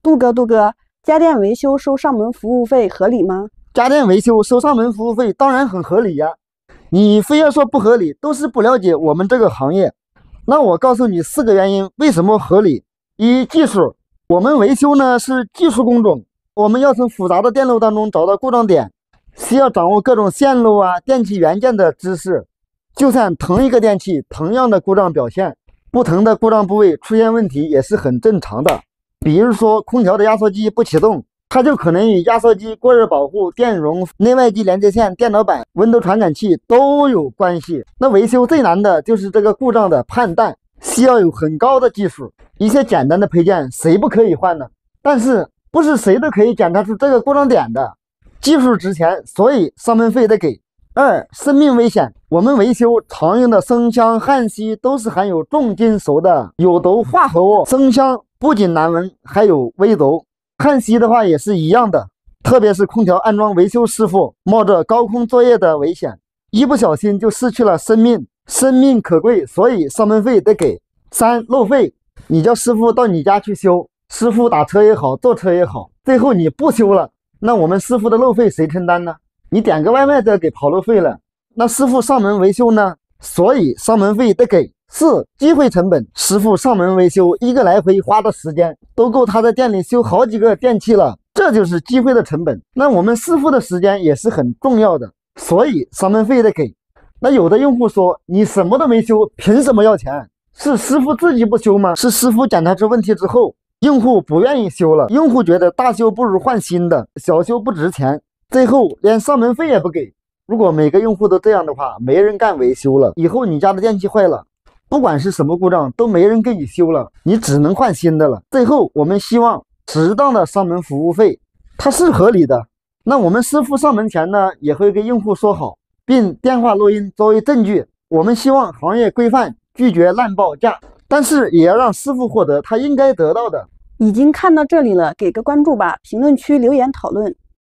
杜哥，家电维修收上门服务费合理吗？家电维修收上门服务费当然很合理呀，你非要说不合理，都是不了解我们这个行业。那我告诉你4个原因为什么合理。一、技术，我们维修呢是技术工种，我们要从复杂的电路当中找到故障点，需要掌握各种线路电器元件的知识。就算同一个电器，同样的故障表现，不同的故障部位出现问题也是很正常的。比如说空调的压缩机不启动，它就可能与压缩机过热保护、电容、内外机连接线、电脑板、温度传感器都有关系。那维修最难的就是这个故障的判断，需要有很高的技术。一些简单的配件谁不可以换呢？但是不是谁都可以检查出这个故障点的，技术值钱，所以上门费得给。2、生命危险，我们维修常用的生香、焊锡都是含有重金属的有毒化合物，生香不仅难闻，还有微毒。焊锡的话也是一样的，特别是空调安装维修师傅冒着高空作业的危险，一不小心就失去了生命，生命可贵，所以上门费得给。3、漏费，你叫师傅到你家去修，师傅打车也好，坐车也好，最后你不修了，那我们师傅的漏费谁承担呢？你点个外卖都要给跑路费了，那师傅上门维修呢？所以上门费得给。4、机会成本，师傅上门维修一个来回花的时间都够他在店里修好几个电器了，这就是机会的成本。那我们师傅的时间也是很重要的，所以上门费得给。那有的用户说，你什么都没修，凭什么要钱？是师傅自己不修吗？是师傅检查出问题之后，用户不愿意修了，用户觉得大修不如换新的，小修不值钱，最后连上门费也不给。如果每个用户都这样的话，没人干维修了，以后你家的电器坏了，不管是什么故障都没人给你修了，你只能换新的了。最后我们希望适当的上门服务费它是合理的。那我们师傅上门前呢，也会给用户说好，并电话录音作为证据。我们希望行业规范，拒绝滥报价，但是也要让师傅获得他应该得到的。已经看到这里了，给个关注吧，评论区留言讨论。